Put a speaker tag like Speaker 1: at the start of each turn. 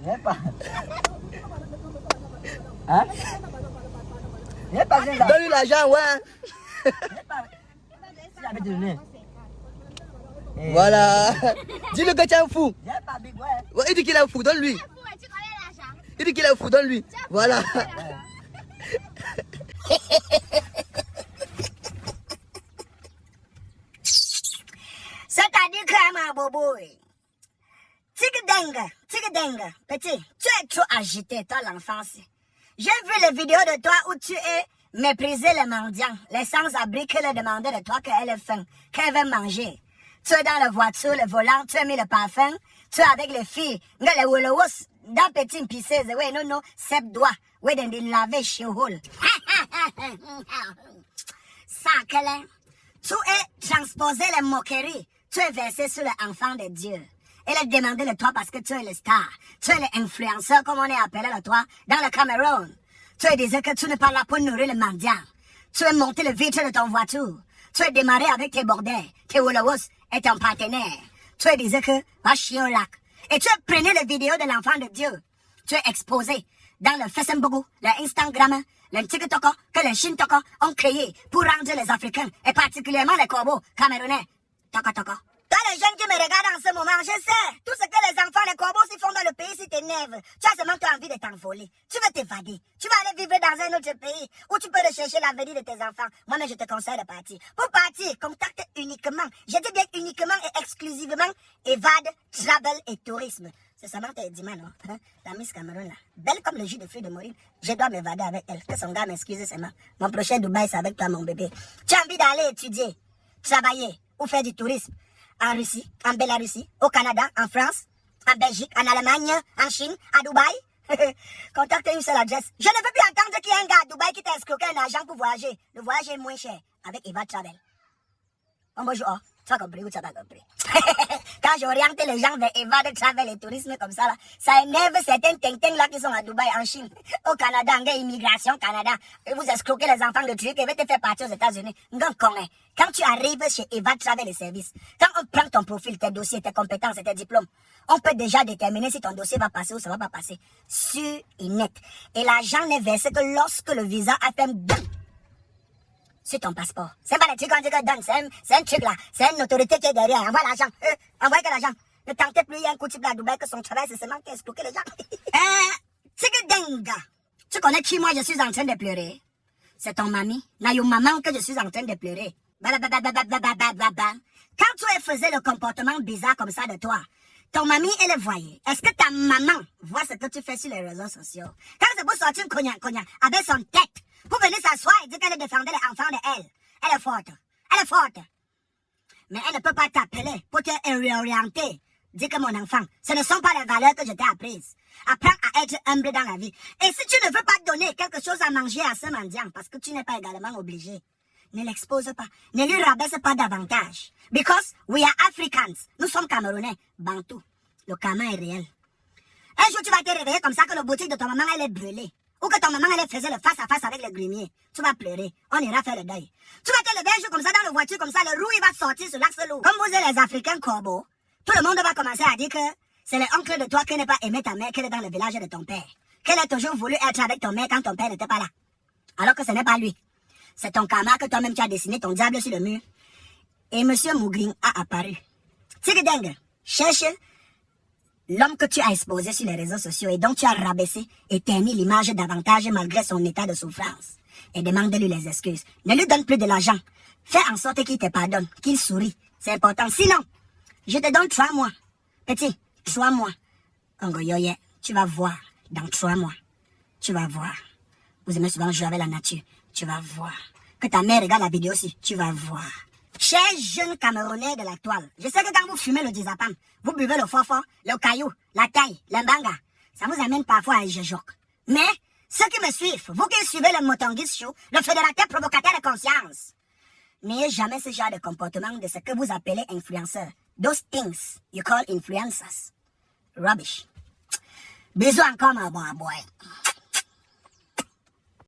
Speaker 1: Viens pas. Hein? Viens pas, viens là.
Speaker 2: Donne-lui l'argent, ouais.
Speaker 1: Viens pas. Si j'avais donné.
Speaker 2: Voilà. Dis-le que tu es un fou.
Speaker 1: Viens pas, big, ouais.
Speaker 2: Ouais, il dit qu'il est un fou, donne-lui. Il dit qu'il est un fou, donne-lui. Voilà.
Speaker 3: C'est-à-dire que ma bobo, Tigdenga, petit, tu es trop agité, toi, l'enfance. J'ai vu les vidéos de toi où tu es méprisé les mendiants, les sans-abri qui leur demandaient de toi qu'elle ait faim, qu'elle veut manger. Tu es dans la voiture, le volant, tu as mis le parfum, tu es avec les filles, les wolowos, dans petit pisseuse, ouais, non, 7 doigts, ouais, dans des lavés chez Hall. Ça, quel est? Tu es transposé les moqueries, tu es versé sur l'enfant de Dieu. Elle a demandé de toi parce que tu es le star, tu es l'influenceur, comme on est appelé de toi, dans le Cameroun. Tu disais que tu n'es pas là pour nourrir le mendiant. Tu es monté le vitre de ton voiture. Tu es démarré avec tes bordels, tes wolowos et ton partenaire. Tu disais que va chier au lac. Et tu prenais les vidéos de l'enfant de Dieu. Tu es exposé dans le Facebook, le Instagram, le TikTok que les Chinois ont créé pour rendre les Africains, et particulièrement les corbeaux camerounais. Toko. Toi, les jeunes qui me regardent en ce moment, je sais, tout ce que les enfants, les corbeaux, s'y font dans le pays, si t'énerves. Tu as seulement envie de t'envoler. Tu veux t'évader. Tu vas aller vivre dans un autre pays où tu peux rechercher l'avenir de tes enfants. Moi-même, je te conseille de partir. Pour partir, contacte uniquement, je dis bien uniquement et exclusivement, Evade, Travel et Tourisme. C'est seulement tes dimanches, non? Hein? La Miss Cameroun, là. Belle comme le jus de fruits de Maureen. Je dois m'évader avec elle. Que son gars m'excuse seulement. Mon prochain Dubaï, c'est avec toi, mon bébé. Tu as envie d'aller étudier, travailler ou faire du tourisme en Russie, en Bélarussie, au Canada, en France, en Belgique, en Allemagne, en Chine, à Dubaï. Contacte une seule adresse. Je ne veux plus entendre qu'il y a un gars à Dubaï qui t'a escroqué un argent pour voyager. Le voyage est moins cher avec Eva Travel. Oh, bonjour. Oh, tu as compris ou tu n'as pas compris? Quand j'oriente les gens vers Eva de Travel et tourisme comme ça, là, ça énerve certains ting là qui sont à Dubaï, en Chine, au Canada, en immigration Canada. Et vous escroquez les enfants de trucs et vous te faire partir aux États-Unis. Quand tu arrives chez Eva Travel et Services, quand on prend ton profil, tes dossiers, tes compétences et tes diplômes, on peut déjà déterminer si ton dossier va passer ou ça va pas passer. Sûr et net. Et l'argent n'est versé que lorsque le visa a fait sur ton passeport. C'est pas les trucs qu'on dit que donne, c'est un truc là. C'est une autorité qui est derrière. Envoie l'argent. Envoie que l'argent. Ne tentez plus, il y a un coup de type à Dubaï que son travail, c'est seulement qu'escroquer les gens. Tigdenga. Tu connais qui moi je suis en train de pleurer? C'est ton mamie. Nayo maman que je suis en train de pleurer. Quand tu faisais le comportement bizarre comme ça de toi, ton mamie, elle le voyait. Est-ce que ta maman voit ce que tu fais sur les réseaux sociaux? Quand c'est pour sortir cognac avec son tête, pour venir s'asseoir et dire qu'elle défendait les enfants de elle. Elle est forte. Elle est forte. Mais elle ne peut pas t'appeler pour te réorienter. Dis que mon enfant, ce ne sont pas les valeurs que je t'ai apprises. Apprends à être humble dans la vie. Et si tu ne veux pas donner quelque chose à manger à ce mendiant, parce que tu n'es pas également obligé, ne l'expose pas. Ne lui rabaisse pas davantage. Because we are Africans. Nous sommes Camerounais. Bantou. Le karma est réel. Un jour, tu vas te réveiller comme ça que la boutique de ton maman, elle est brûlée. Ou que ton maman, elle faisait le face-à-face avec le grimier. Tu vas pleurer. On ira faire le deuil. Tu vas te lever un jour comme ça dans la voiture, comme ça, le roue, il va sortir sur l'axe lourd. Comme vous êtes les Africains corbeaux, tout le monde va commencer à dire que c'est l'oncle de toi qui n'est pas aimé ta mère, qu'elle est dans le village de ton père. Qu'elle a toujours voulu être avec ton mère quand ton père n'était pas là. Alors que ce n'est pas lui. C'est ton karma que toi-même tu as dessiné ton diable sur le mur. Et Monsieur Mougrin a apparu. Tigdengue, cherche l'homme que tu as exposé sur les réseaux sociaux et dont tu as rabaissé et terni l'image davantage malgré son état de souffrance. Et demande-lui les excuses. Ne lui donne plus de l'argent. Fais en sorte qu'il te pardonne, qu'il sourit. C'est important. Sinon, je te donne 3 mois. Petit, 3 mois. Ongoyoye, tu vas voir dans 3 mois. Tu vas voir. Vous aimez souvent jouer avec la nature. Tu vas voir. Que ta mère regarde la vidéo aussi. Tu vas voir. Chers jeunes Camerounais de la toile, je sais que quand vous fumez le dizapam, vous buvez le fort, le caillou, la taille, l'embanga, ça vous amène parfois à Jejoc. Mais, ceux qui me suivent, vous qui suivez le Motongis Show, le fédérateur provocateur de conscience, n'ayez jamais ce genre de comportement de ce que vous appelez influenceurs. Those things you call influencers. Rubbish. Bisous encore, my boy.